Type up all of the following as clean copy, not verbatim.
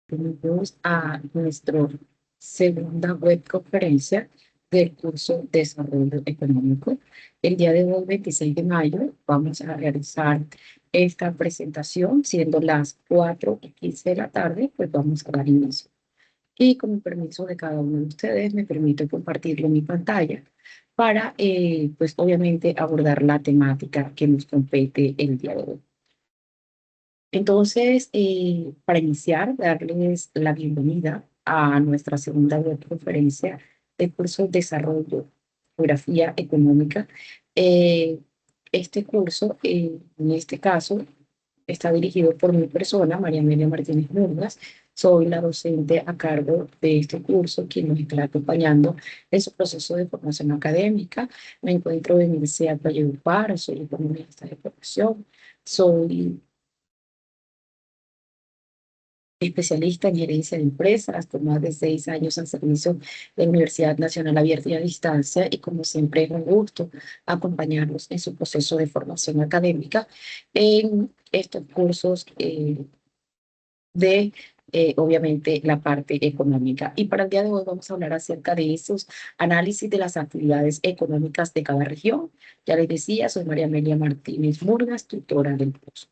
Bienvenidos a nuestra segunda web conferencia del curso Desarrollo Económico. El día de hoy, 26 de mayo, vamos a realizar esta presentación, siendo las 4:15 de la tarde, pues vamos a dar inicio. Y con el permiso de cada uno de ustedes, me permito compartirlo en mi pantalla para, pues obviamente, abordar la temática que nos compete el día de hoy. Entonces, para iniciar, darles la bienvenida a nuestra segunda conferencia del curso Desarrollo, Geografía Económica. Eh, este curso, en este caso, está dirigido por mi persona, María Amelia Martínez Murgas. Soy la docente a cargo de este curso, quien nos estará acompañando en su proceso de formación académica. Me encuentro en el CEA Valledupar, soy economista de profesión, soy especialista en gerencia de empresas, por más de 6 años al servicio de la Universidad Nacional Abierta y a Distancia, y como siempre es un gusto acompañarlos en su proceso de formación académica en estos cursos obviamente, la parte económica. Y para el día de hoy vamos a hablar acerca de esos análisis de las actividades económicas de cada región. Ya les decía, soy María Amelia Martínez Murgas, tutora del curso.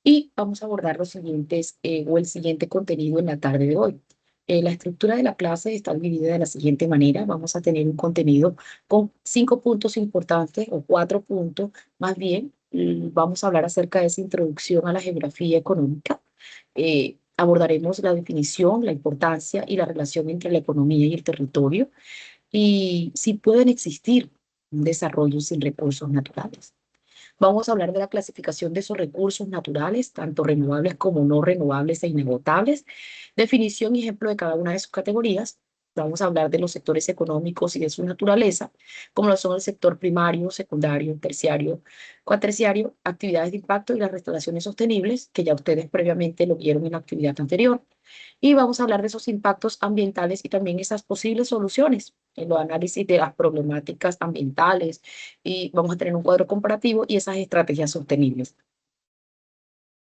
Y vamos a abordar los siguientes, o el siguiente contenido en la tarde de hoy. La estructura de la clase está dividida de la siguiente manera. Vamos a tener un contenido con 5 puntos importantes, o 4 puntos más bien. Vamos a hablar acerca de esa introducción a la geografía económica. Abordaremos la definición, la importancia y la relación entre la economía y el territorio, y si pueden existir un desarrollo sin recursos naturales. Vamos a hablar de la clasificación de esos recursos naturales, tanto renovables como no renovables e inagotables, definición y ejemplo de cada una de sus categorías. Vamos a hablar de los sectores económicos y de su naturaleza, como lo son el sector primario, secundario, terciario, cuaterciario, actividades de impacto y las restauraciones sostenibles, que ya ustedes previamente lo vieron en la actividad anterior. Y vamos a hablar de esos impactos ambientales y también esas posibles soluciones en los análisis de las problemáticas ambientales, y vamos a tener un cuadro comparativo y esas estrategias sostenibles.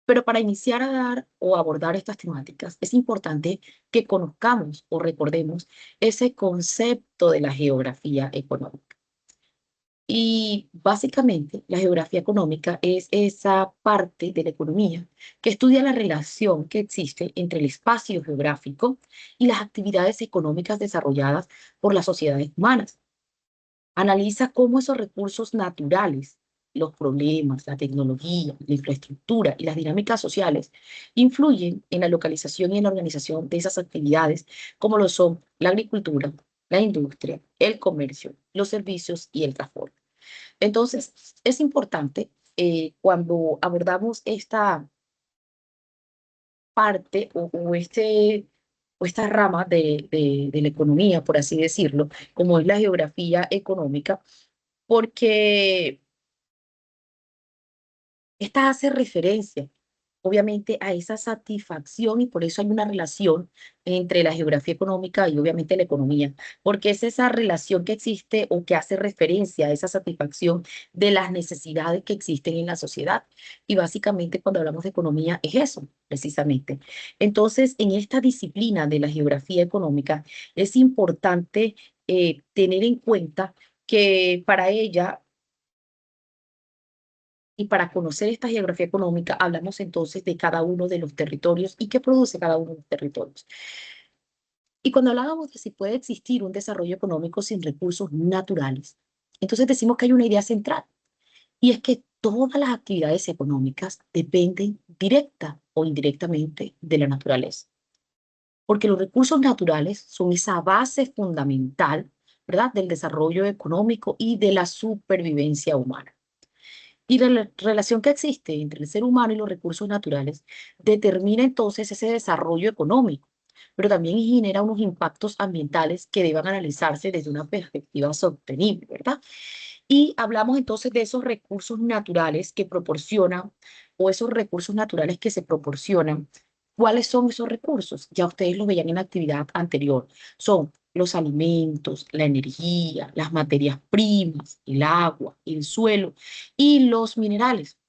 Pero para iniciar a dar o abordar estas temáticas es importante que conozcamos o recordemos ese concepto de la geografía económica. Y básicamente la geografía económica es esa parte de la economía que estudia la relación que existe entre el espacio geográfico y las actividades económicas desarrolladas por las sociedades humanas. Analiza cómo esos recursos naturales, los problemas, la tecnología, la infraestructura y las dinámicas sociales influyen en la localización y en la organización de esas actividades, como lo son la agricultura, la industria, el comercio, los servicios y el transporte. Entonces, es importante, cuando abordamos esta parte, o esta rama de la economía, por así decirlo, como es la geografía económica, porque esta hace referencia, obviamente, a esa satisfacción, y por eso hay una relación entre la geografía económica y obviamente la economía, porque es esa relación que existe o que hace referencia a esa satisfacción de las necesidades que existen en la sociedad. Y básicamente cuando hablamos de economía es eso, precisamente. Entonces, en esta disciplina de la geografía económica es importante tener en cuenta que para ella, y para conocer esta geografía económica, hablamos entonces de cada uno de los territorios y qué produce cada uno de los territorios. Y cuando hablábamos de si puede existir un desarrollo económico sin recursos naturales, entonces decimos que hay una idea central, y es que todas las actividades económicas dependen directa o indirectamente de la naturaleza, porque los recursos naturales son esa base fundamental, ¿verdad?, del desarrollo económico y de la supervivencia humana. Y la relación que existe entre el ser humano y los recursos naturales determina entonces ese desarrollo económico, pero también genera unos impactos ambientales que deban analizarse desde una perspectiva sostenible, ¿verdad? Y hablamos entonces de esos recursos naturales que proporcionan, o esos recursos naturales que se proporcionan. ¿Cuáles son esos recursos? Ya ustedes lo veían en la actividad anterior. Son los alimentos, la energía, las materias primas, el agua, el suelo y los minerales.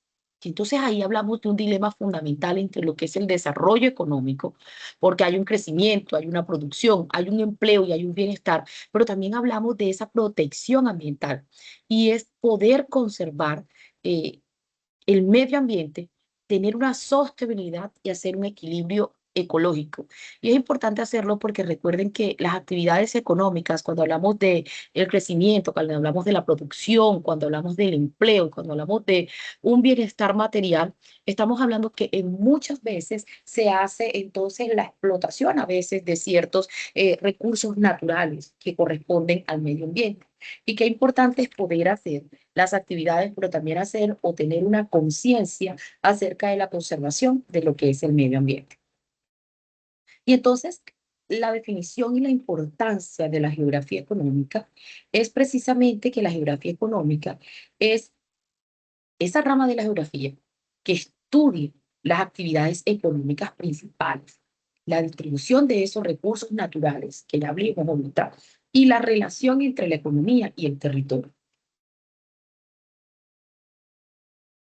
Y entonces ahí hablamos de un dilema fundamental entre lo que es el desarrollo económico, porque hay un crecimiento, hay una producción, hay un empleo y hay un bienestar, pero también hablamos de esa protección ambiental y es poder conservar eh, el medio ambiente, tener una sostenibilidad y hacer un equilibrio ecológico. Y es importante hacerlo porque recuerden que las actividades económicas, cuando hablamos de el crecimiento, cuando hablamos de la producción, cuando hablamos del empleo, cuando hablamos de un bienestar material, estamos hablando que en muchas veces se hace entonces la explotación a veces de ciertos recursos naturales que corresponden al medio ambiente. Y qué importante es poder hacer las actividades, pero también hacer o tener una conciencia acerca de la conservación de lo que es el medio ambiente. Y entonces, la definición y la importancia de la geografía económica es precisamente que la geografía económica es esa rama de la geografía que estudia las actividades económicas principales, la distribución de esos recursos naturales que ya hablamos ahorita y la relación entre la economía y el territorio.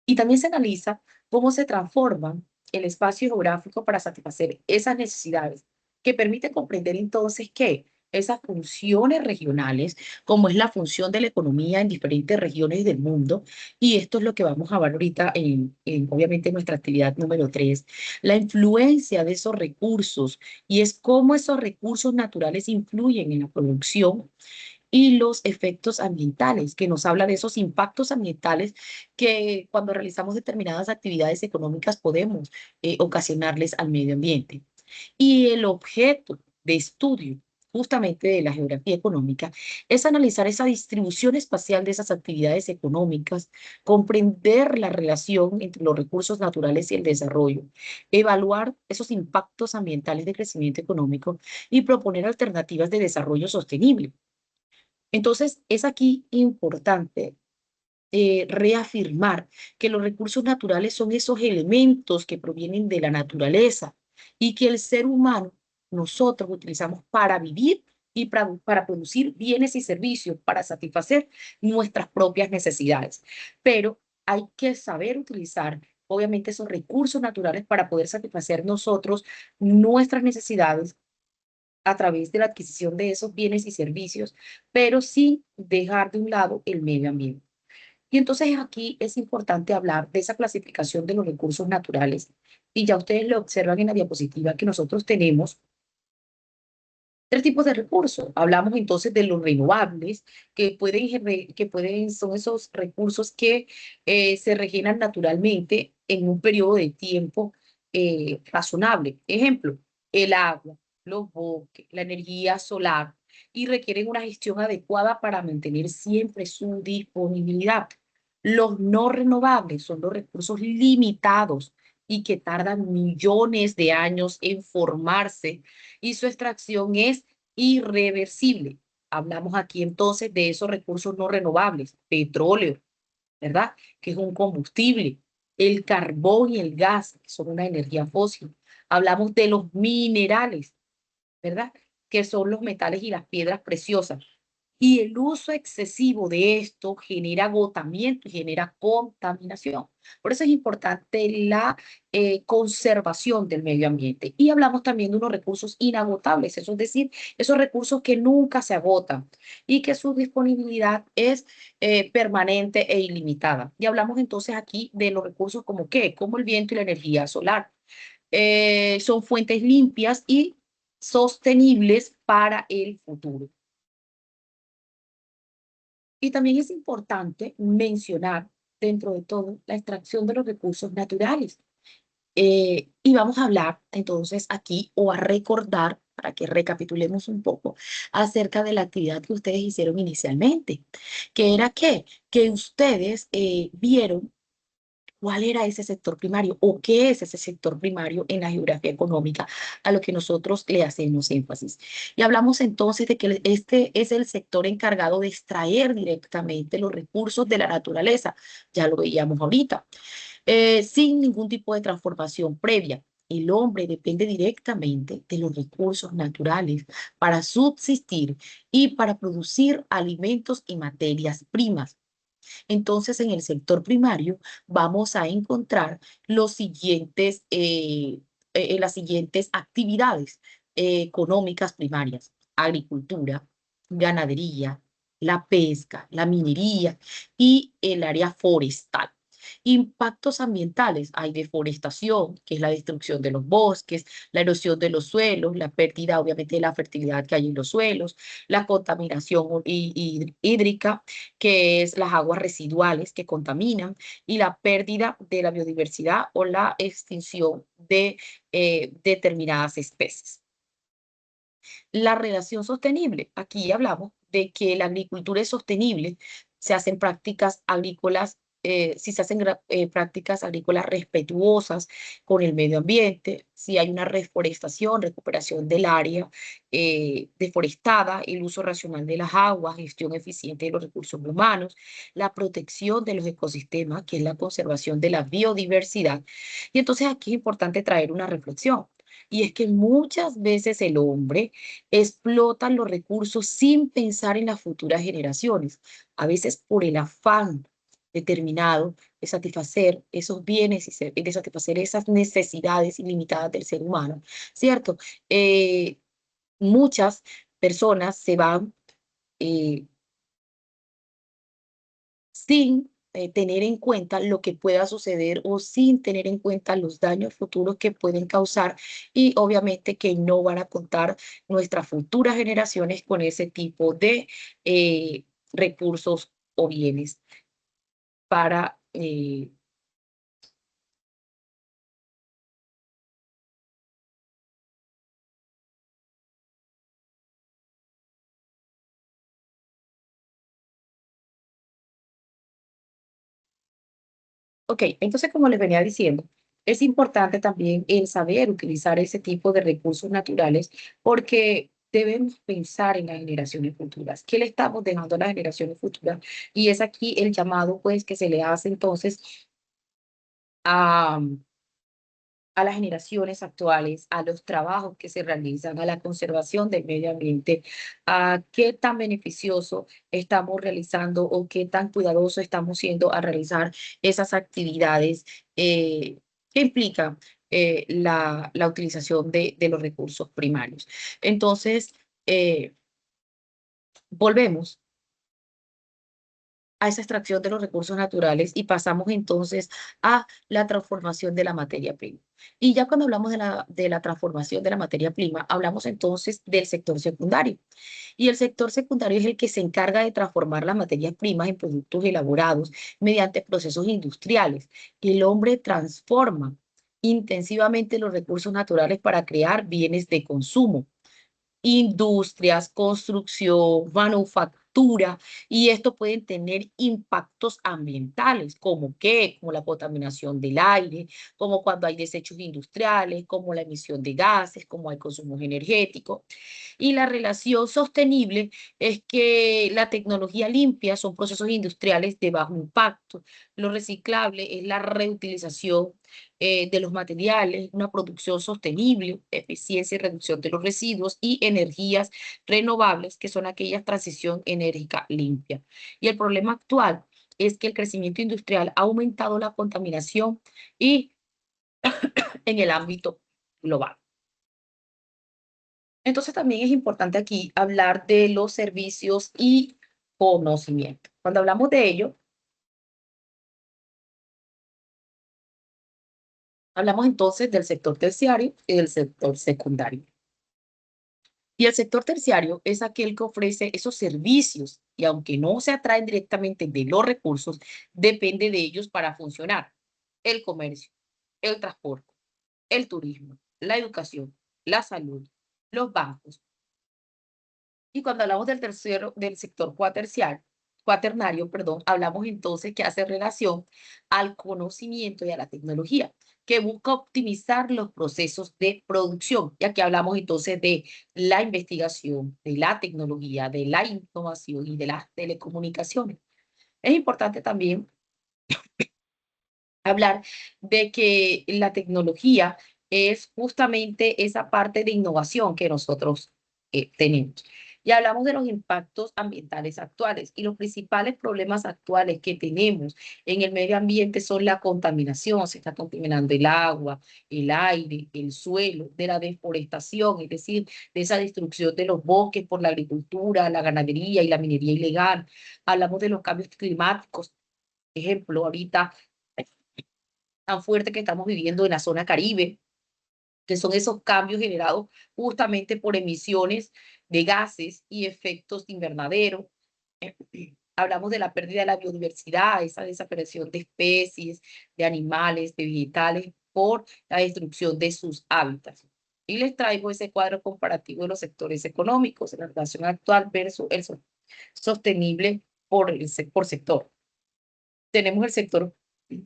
Y también se analiza cómo se transforma el espacio geográfico para satisfacer esas necesidades, que permite comprender entonces que esas funciones regionales, como es la función de la economía en diferentes regiones del mundo, y esto es lo que vamos a ver ahorita obviamente, nuestra actividad número 3, la influencia de esos recursos, y es cómo esos recursos naturales influyen en la producción y los efectos ambientales, que nos habla de esos impactos ambientales que cuando realizamos determinadas actividades económicas podemos ocasionarles al medio ambiente. Y el objeto de estudio justamente de la geografía económica es analizar esa distribución espacial de esas actividades económicas, comprender la relación entre los recursos naturales y el desarrollo, evaluar esos impactos ambientales de crecimiento económico y proponer alternativas de desarrollo sostenible. Entonces, es aquí importante reafirmar que los recursos naturales son esos elementos que provienen de la naturaleza y que el ser humano, nosotros utilizamos para vivir y para producir bienes y servicios, para satisfacer nuestras propias necesidades. Pero hay que saber utilizar, obviamente, esos recursos naturales para poder satisfacer nosotros nuestras necesidades a través de la adquisición de esos bienes y servicios, pero sin dejar de un lado el medio ambiente. Y entonces aquí es importante hablar de esa clasificación de los recursos naturales. Y ya ustedes lo observan en la diapositiva que nosotros tenemos tres tipos de recursos. Hablamos entonces de los renovables, son esos recursos que se regeneran naturalmente en un periodo de tiempo razonable. Ejemplo, el agua, los bosques, la energía solar, y requieren una gestión adecuada para mantener siempre su disponibilidad. Los no renovables son los recursos limitados y que tardan millones de años en formarse y su extracción es irreversible. Hablamos aquí entonces de esos recursos no renovables, petróleo, ¿verdad? Que es un combustible, el carbón y el gas, que son una energía fósil. Hablamos de los minerales, ¿verdad? Que son los metales y las piedras preciosas. Y el uso excesivo de esto genera agotamiento y genera contaminación. Por eso es importante la conservación del medio ambiente. Y hablamos también de unos recursos inagotables, eso es decir, esos recursos que nunca se agotan y que su disponibilidad es permanente e ilimitada. Y hablamos entonces aquí de los recursos como qué, como el viento y la energía solar. Son fuentes limpias y sostenibles para el futuro. Y también es importante mencionar, dentro de todo, la extracción de los recursos naturales. Y vamos a hablar entonces aquí o a recordar, para que recapitulemos un poco, acerca de la actividad que ustedes hicieron inicialmente, que era que ustedes vieron cuál era ese sector primario o qué es ese sector primario en la geografía económica a lo que nosotros le hacemos énfasis. Y hablamos entonces de que este es el sector encargado de extraer directamente los recursos de la naturaleza, ya lo veíamos ahorita, sin ningún tipo de transformación previa. El hombre depende directamente de los recursos naturales para subsistir y para producir alimentos y materias primas. Entonces, en el sector primario vamos a encontrar los siguientes, las siguientes actividades económicas primarias: agricultura, ganadería, la pesca, la minería y el área forestal. Impactos ambientales: hay deforestación, que es la destrucción de los bosques, la erosión de los suelos, la pérdida obviamente de la fertilidad que hay en los suelos, la contaminación hídrica, que es las aguas residuales que contaminan, y la pérdida de la biodiversidad o la extinción de determinadas especies. La relación sostenible: aquí hablamos de que la agricultura es sostenible, se hacen prácticas agrícolas, si se hacen prácticas agrícolas respetuosas con el medio ambiente, si hay una reforestación, recuperación del área deforestada, el uso racional de las aguas, gestión eficiente de los recursos humanos, la protección de los ecosistemas, que es la conservación de la biodiversidad. Y entonces aquí es importante traer una reflexión, y es que muchas veces el hombre explotan los recursos sin pensar en las futuras generaciones, a veces por el afán determinado de satisfacer esos bienes y de satisfacer esas necesidades ilimitadas del ser humano, ¿cierto? Muchas personas se van eh, sin tener en cuenta lo que pueda suceder o sin tener en cuenta los daños futuros que pueden causar, y obviamente que no van a contar nuestras futuras generaciones con ese tipo de recursos o bienes para... ok, entonces como les venía diciendo, es importante también el saber utilizar ese tipo de recursos naturales, porque debemos pensar en las generaciones futuras. ¿Qué le estamos dejando a las generaciones futuras? Y es aquí el llamado, pues, que se le hace entonces a, a las generaciones actuales, a los trabajos que se realizan, a la conservación del medio ambiente, a qué tan beneficioso estamos realizando o qué tan cuidadoso estamos siendo a realizar esas actividades que implican la utilización de los recursos primarios. Entonces, volvemos a esa extracción de los recursos naturales y pasamos entonces a la transformación de la materia prima. Y ya cuando hablamos de la transformación de la materia prima, hablamos entonces del sector secundario. Y el sector secundario es el que se encarga de transformar las materias primas en productos elaborados mediante procesos industriales. El hombre transforma intensivamente los recursos naturales para crear bienes de consumo: industrias, construcción, manufactura, y esto pueden tener impactos ambientales, como qué, como la contaminación del aire, como cuando hay desechos industriales, como la emisión de gases, como hay consumos energéticos. Y la relación sostenible es que la tecnología limpia son procesos industriales de bajo impacto. Lo reciclable es la reutilización de los materiales, una producción sostenible, eficiencia y reducción de los residuos, y energías renovables, que son aquellas transición enérgica limpia. Y el problema actual es que el crecimiento industrial ha aumentado la contaminación y en el ámbito global. Entonces también es importante aquí hablar de los servicios y conocimiento. Cuando hablamos de ello, hablamos entonces del sector terciario y del sector secundario. Y el sector terciario es aquel que ofrece esos servicios, y aunque no se atraen directamente de los recursos, depende de ellos para funcionar: el comercio, el transporte, el turismo, la educación, la salud, los bancos. Y cuando hablamos del sector cuaternario, perdón, hablamos entonces que hace relación al conocimiento y a la tecnología, que busca optimizar los procesos de producción. Y aquí hablamos entonces de la investigación, de la tecnología, de la innovación y de las telecomunicaciones. Es importante también hablar de que la tecnología es justamente esa parte de innovación que nosotros tenemos. Y hablamos de los impactos ambientales actuales. Y los principales problemas actuales que tenemos en el medio ambiente son la contaminación. Se está contaminando el agua, el aire, el suelo, de la deforestación, es decir, de esa destrucción de los bosques por la agricultura, la ganadería y la minería ilegal. Hablamos de los cambios climáticos. Ejemplo, ahorita tan fuerte que estamos viviendo en la zona Caribe, que son esos cambios generados justamente por emisiones de gases y efectos de invernadero. Hablamos de la pérdida de la biodiversidad, esa desaparición de especies, de animales, de vegetales, por la destrucción de sus hábitats. Y les traigo ese cuadro comparativo de los sectores económicos en la relación actual versus el sostenible por sector. Tenemos el sector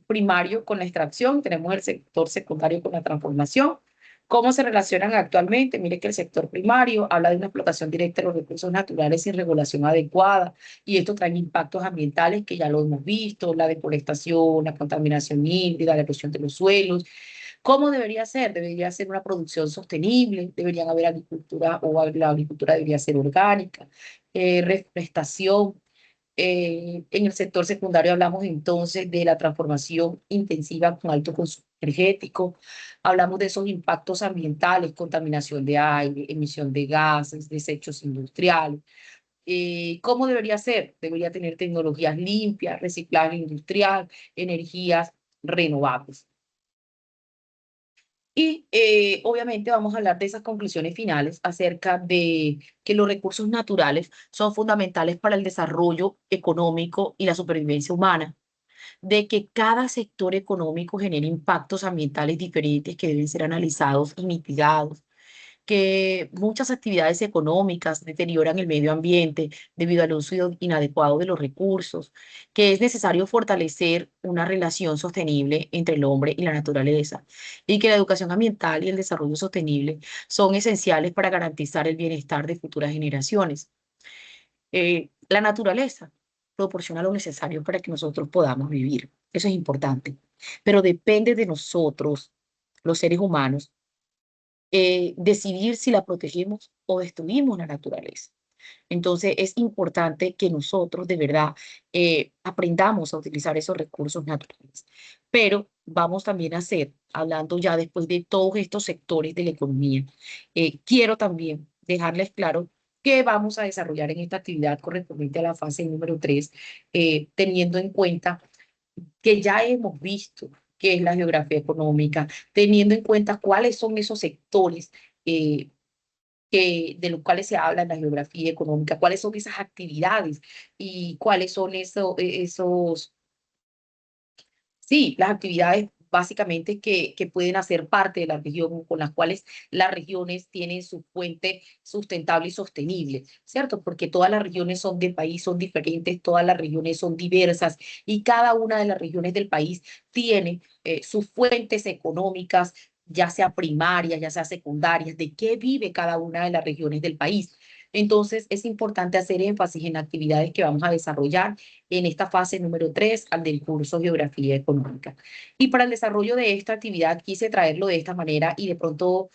primario con la extracción, tenemos el sector secundario con la transformación. ¿Cómo se relacionan actualmente? Mire que el sector primario habla de una explotación directa de los recursos naturales sin regulación adecuada, y esto trae impactos ambientales que ya lo hemos visto, la deforestación, la contaminación hídrica, la erosión de los suelos. ¿Cómo debería ser? Debería ser una producción sostenible, deberían haber agricultura, o la agricultura debería ser orgánica, reforestación. En el sector secundario hablamos entonces de la transformación intensiva con alto consumo energético, hablamos de esos impactos ambientales, contaminación de aire, emisión de gases, desechos industriales. ¿Cómo debería ser? Debería tener tecnologías limpias, reciclaje industrial, energías renovables. Y obviamente vamos a hablar de esas conclusiones finales acerca de que los recursos naturales son fundamentales para el desarrollo económico y la supervivencia humana, de que cada sector económico genera impactos ambientales diferentes que deben ser analizados y mitigados, que muchas actividades económicas deterioran el medio ambiente debido al uso inadecuado de los recursos, que es necesario fortalecer una relación sostenible entre el hombre y la naturaleza, y que la educación ambiental y el desarrollo sostenible son esenciales para garantizar el bienestar de futuras generaciones. La naturaleza proporciona lo necesario para que nosotros podamos vivir. Eso es importante. Pero depende de nosotros, los seres humanos, decidir si la protegemos o destruimos la naturaleza. Entonces es importante que nosotros de verdad aprendamos a utilizar esos recursos naturales. Pero vamos también a hacer, hablando ya después de todos estos sectores de la economía, quiero también dejarles claro que vamos a desarrollar en esta actividad correspondiente a la fase número 3, teniendo en cuenta que ya hemos visto qué es la geografía económica, teniendo en cuenta cuáles son esos sectores eh, de los cuales se habla en la geografía económica, cuáles son esas actividades y cuáles son sí, las actividades básicamente que pueden hacer parte de la región, con las cuales las regiones tienen su fuente sustentable y sostenible, ¿cierto? Porque todas las regiones son del país, son diferentes, todas las regiones son diversas, y cada una de las regiones del país tiene sus fuentes económicas, ya sea primarias, ya sea secundarias, de qué vive cada una de las regiones del país. Entonces, es importante hacer énfasis en actividades que vamos a desarrollar en esta fase número 3 al del curso Geografía Económica. Y para el desarrollo de esta actividad quise traerlo de esta manera, y de pronto,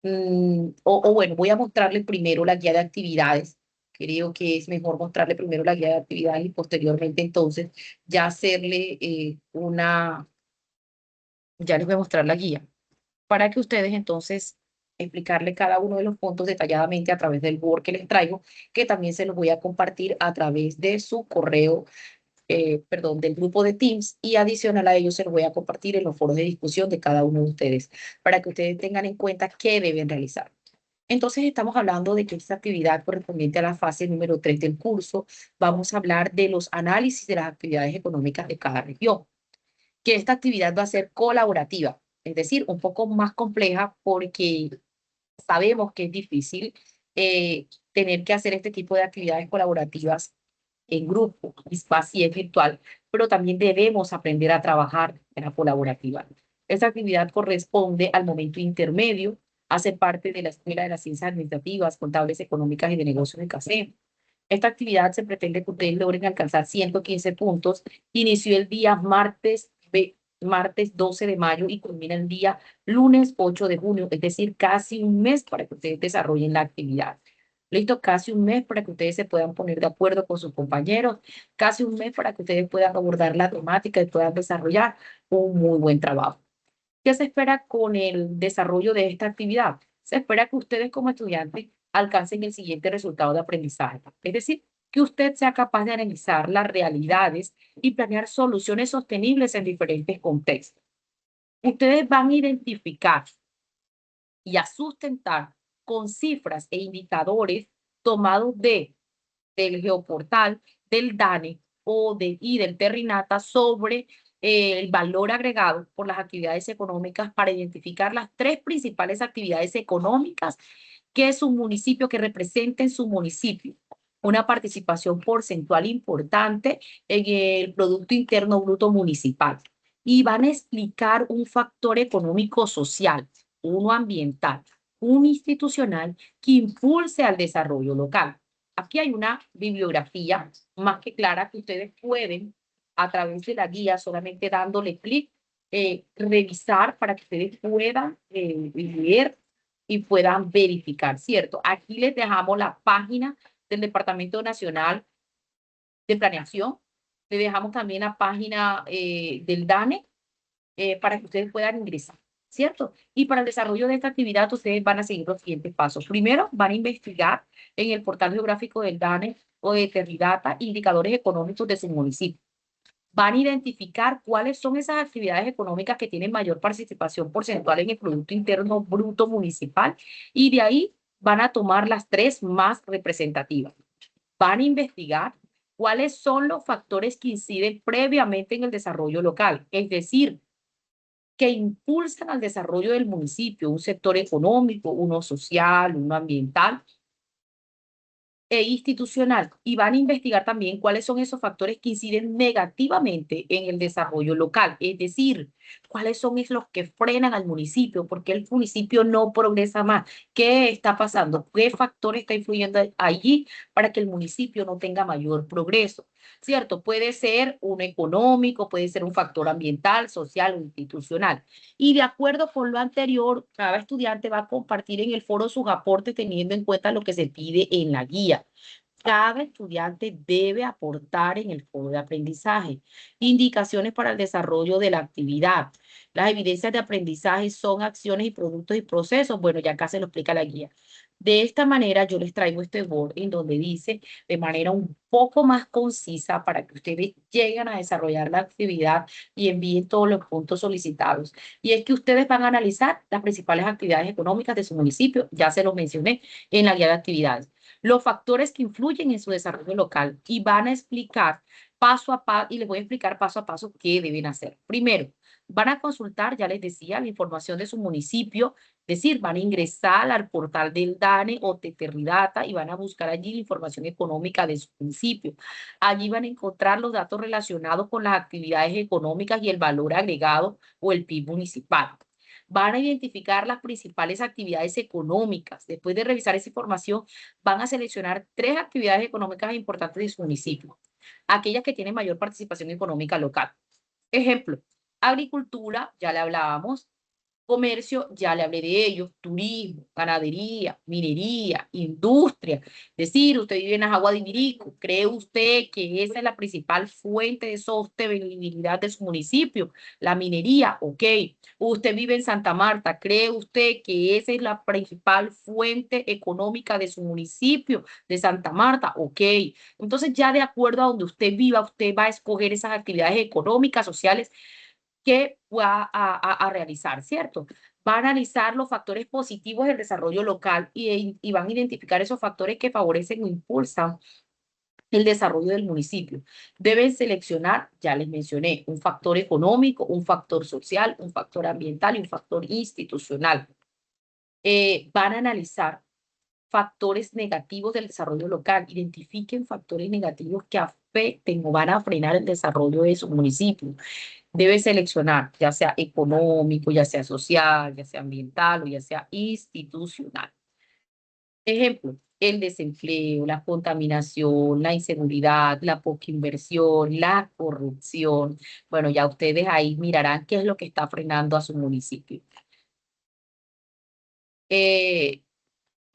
bueno, voy a mostrarle primero la guía de actividades. Creo que es mejor mostrarle primero la guía de actividades y posteriormente entonces ya hacerle ya les voy a mostrar la guía para que ustedes entonces explicarle cada uno de los puntos detalladamente a través del Word que les traigo, que también se los voy a compartir a través de su correo, perdón, del grupo de Teams, y adicional a ello se los voy a compartir en los foros de discusión de cada uno de ustedes para que ustedes tengan en cuenta qué deben realizar. Entonces estamos hablando de que esta actividad correspondiente a la fase número 3 del curso, vamos a hablar de los análisis de las actividades económicas de cada región, que esta actividad va a ser colaborativa, es decir, un poco más compleja porque sabemos que es difícil tener que hacer este tipo de actividades colaborativas en grupo, y más si es virtual, pero también debemos aprender a trabajar en la colaborativa. Esta actividad corresponde al momento intermedio, hace parte de la Escuela de las Ciencias Administrativas, Contables, Económicas y de Negocios de CACEM. Esta actividad se pretende que ustedes logren alcanzar 115 puntos. Inició el día martes 12 de mayo y culmina el día lunes 8 de junio, es decir, casi un mes para que ustedes desarrollen la actividad. Listo, casi un mes para que ustedes se puedan poner de acuerdo con sus compañeros, casi un mes para que ustedes puedan abordar la temática y puedan desarrollar un muy buen trabajo. ¿Qué se espera con el desarrollo de esta actividad? Se espera que ustedes como estudiantes alcancen el siguiente resultado de aprendizaje, es decir, que usted sea capaz de analizar las realidades y planear soluciones sostenibles en diferentes contextos. Ustedes van a identificar y a sustentar con cifras e indicadores tomados del geoportal, del DANE y del Terrinata sobre el valor agregado por las actividades económicas para identificar las tres principales actividades económicas que su municipio, que representen su municipio. Una participación porcentual importante en el Producto Interno Bruto Municipal. Y van a explicar un factor económico social, uno ambiental, un institucional que impulse al desarrollo local. Aquí hay una bibliografía más que clara que ustedes pueden, a través de la guía, solamente dándole clic, revisar para que ustedes puedan leer y puedan verificar, ¿cierto? Aquí les dejamos la página del Departamento Nacional de Planeación. Les dejamos también la página del DANE para que ustedes puedan ingresar, ¿cierto? Y para el desarrollo de esta actividad, ustedes van a seguir los siguientes pasos. Primero, van a investigar en el portal geográfico del DANE o de Terridata indicadores económicos de su municipio. Van a identificar cuáles son esas actividades económicas que tienen mayor participación porcentual en el Producto Interno Bruto Municipal y de ahí van a tomar las tres más representativas. Van a investigar cuáles son los factores que inciden previamente en el desarrollo local, es decir, que impulsan al desarrollo del municipio, un sector económico, uno social, uno ambiental e institucional, y van a investigar también cuáles son esos factores que inciden negativamente en el desarrollo local, es decir, cuáles son los que frenan al municipio, porque el municipio no progresa más. ¿Qué está pasando? ¿Qué factor está influyendo allí para que el municipio no tenga mayor progreso? ¿Cierto? Puede ser uno económico, puede ser un factor ambiental, social o institucional. Y de acuerdo con lo anterior, cada estudiante va a compartir en el foro sus aportes teniendo en cuenta lo que se pide en la guía. Cada estudiante debe aportar en el foro de aprendizaje. Indicaciones para el desarrollo de la actividad. Las evidencias de aprendizaje son acciones y productos y procesos. Bueno, ya acá se lo explica la guía. De esta manera yo les traigo este board en donde dice de manera un poco más concisa para que ustedes lleguen a desarrollar la actividad y envíen todos los puntos solicitados. Y es que ustedes van a analizar las principales actividades económicas de su municipio, ya se los mencioné en la guía de actividades, los factores que influyen en su desarrollo local y van a explicar paso a paso, y les voy a explicar paso a paso qué deben hacer. Primero, van a consultar, ya les decía, la información de su municipio, es decir, van a ingresar al portal del DANE o Terridata y van a buscar allí la información económica de su municipio. Allí van a encontrar los datos relacionados con las actividades económicas y el valor agregado o el PIB municipal. Van a identificar las principales actividades económicas. Después de revisar esa información, van a seleccionar tres actividades económicas importantes de su municipio, aquellas que tienen mayor participación económica local. Ejemplo, agricultura, ya le hablábamos, comercio, ya le hablé de ellos, turismo, ganadería, minería, industria. Es decir, usted vive en Ajagua de Ibirico, ¿cree usted que esa es la principal fuente de sostenibilidad de su municipio? La minería, ok. Usted vive en Santa Marta, ¿cree usted que esa es la principal fuente económica de su municipio, de Santa Marta? Ok. Entonces, ya de acuerdo a donde usted viva, usted va a escoger esas actividades económicas, sociales, que va a realizar, ¿cierto? Va a analizar los factores positivos del desarrollo local y van a identificar esos factores que favorecen o impulsan el desarrollo del municipio. Deben seleccionar, ya les mencioné, un factor económico, un factor social, un factor ambiental y un factor institucional. Van a analizar factores negativos del desarrollo local. Identifiquen factores negativos que afecten o van a frenar el desarrollo de su municipio. Debe seleccionar, ya sea económico, ya sea social, ya sea ambiental o ya sea institucional. Ejemplo, el desempleo, la contaminación, la inseguridad, la poca inversión, la corrupción. Bueno, ya ustedes ahí mirarán qué es lo que está frenando a su municipio. Eh,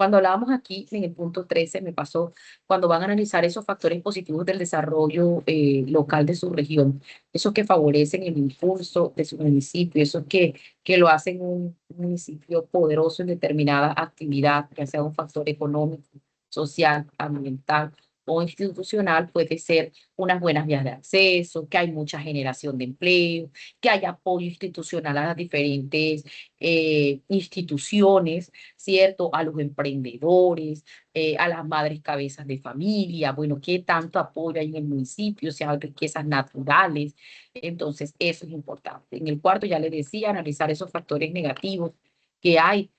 Cuando hablábamos aquí en el punto 13, me pasó, cuando van a analizar esos factores positivos del desarrollo local de su región, esos que favorecen el impulso de su municipio, esos que lo hacen un municipio poderoso en determinada actividad, ya sea un factor económico, social, ambiental o institucional, puede ser unas buenas vías de acceso, que hay mucha generación de empleo, que hay apoyo institucional a las diferentes instituciones, ¿cierto? A los emprendedores, a las madres cabezas de familia, bueno, qué tanto apoyo hay en el municipio, o sea, riquezas naturales. Entonces, eso es importante. En el cuarto ya les decía, analizar esos factores negativos que hay.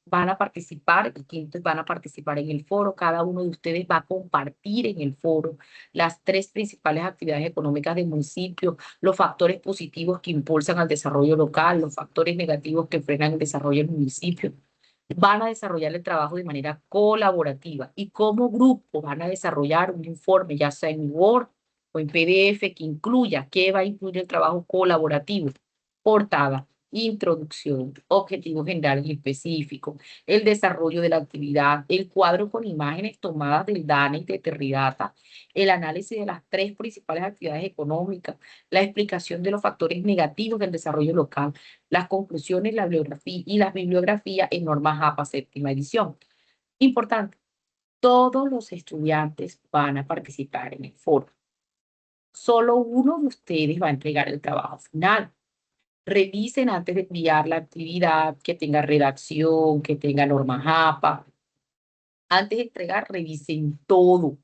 Van a participar, y quinto, van a participar en el foro. Cada uno de ustedes va a compartir en el foro las tres principales actividades económicas del municipio, los factores positivos que impulsan al desarrollo local, los factores negativos que frenan el desarrollo del municipio. Van a desarrollar el trabajo de manera colaborativa y como grupo van a desarrollar un informe, ya sea en Word o en PDF, que incluya qué va a incluir el trabajo colaborativo: portada, introducción, objetivos generales y específicos, el desarrollo de la actividad, el cuadro con imágenes tomadas del DANE y de Terridata, el análisis de las tres principales actividades económicas, la explicación de los factores negativos del desarrollo local, las conclusiones, la bibliografía y las bibliografías en norma JAPA séptima edición. Importante, todos los estudiantes van a participar en el foro. Solo uno de ustedes va a entregar el trabajo final. Revisen antes de enviar la actividad, que tenga redacción, que tenga norma JAPA. Antes de entregar, revisen todo.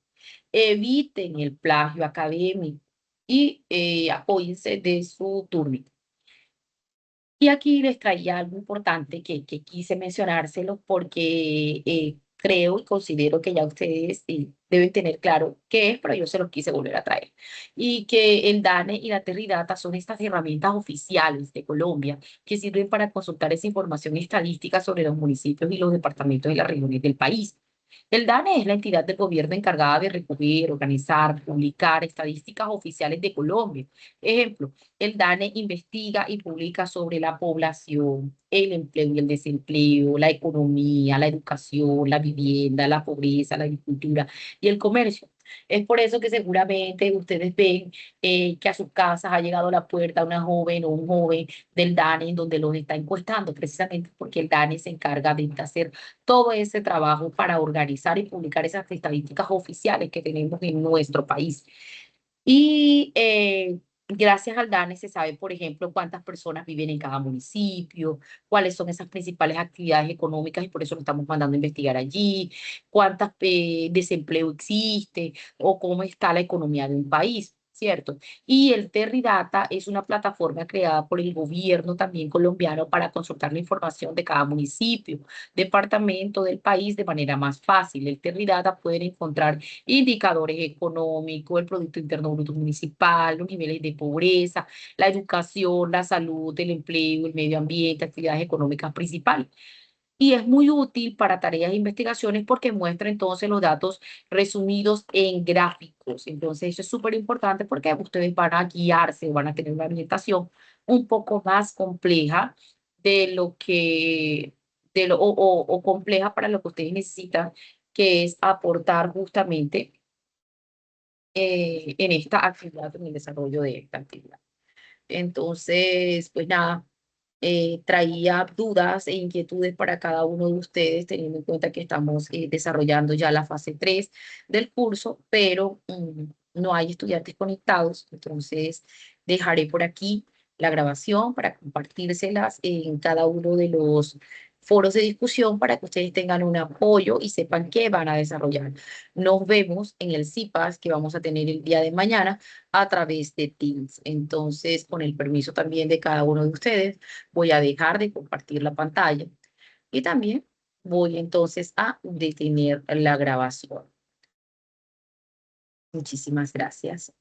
Eviten el plagio académico y apóyense de su turno. Y aquí les traía algo importante que quise mencionárselo porque creo y considero que ya ustedes deben tener claro qué es, pero yo se los quise volver a traer. Y que el DANE y la Terridata son estas herramientas oficiales de Colombia que sirven para consultar esa información estadística sobre los municipios y los departamentos y las regiones del país. El DANE es la entidad del gobierno encargada de recoger, organizar, publicar estadísticas oficiales de Colombia. Ejemplo, el DANE investiga y publica sobre la población, el empleo y el desempleo, la economía, la educación, la vivienda, la pobreza, la agricultura y el comercio. Es por eso que seguramente ustedes ven que a sus casas ha llegado a la puerta una joven o un joven del DANE en donde los está encuestando, precisamente porque el DANE se encarga de hacer todo ese trabajo para organizar y publicar esas estadísticas oficiales que tenemos en nuestro país. Y gracias al DANE se sabe, por ejemplo, cuántas personas viven en cada municipio, cuáles son esas principales actividades económicas y por eso lo estamos mandando a investigar allí, cuántas desempleo existe o cómo está la economía de un país. ¿Cierto? Y el Terridata es una plataforma creada por el gobierno también colombiano para consultar la información de cada municipio, departamento del país de manera más fácil. El Terridata pueden encontrar indicadores económicos, el Producto Interno Bruto Municipal, los niveles de pobreza, la educación, la salud, el empleo, el medio ambiente, actividades económicas principales. Y es muy útil para tareas de investigaciones porque muestra entonces los datos resumidos en gráficos. Entonces eso es súper importante porque ustedes van a guiarse, van a tener una orientación un poco más compleja de lo que, o compleja para lo que ustedes necesitan, que es aportar justamente en esta actividad, en el desarrollo de esta actividad. Entonces, pues nada, traía dudas e inquietudes para cada uno de ustedes, teniendo en cuenta que estamos desarrollando ya la fase 3 del curso, pero no hay estudiantes conectados, entonces dejaré por aquí la grabación para compartírselas en cada uno de los foros de discusión para que ustedes tengan un apoyo y sepan qué van a desarrollar. Nos vemos en el CIPAS que vamos a tener el día de mañana a través de Teams. Entonces, con el permiso también de cada uno de ustedes, voy a dejar de compartir la pantalla y también voy entonces a detener la grabación. Muchísimas gracias.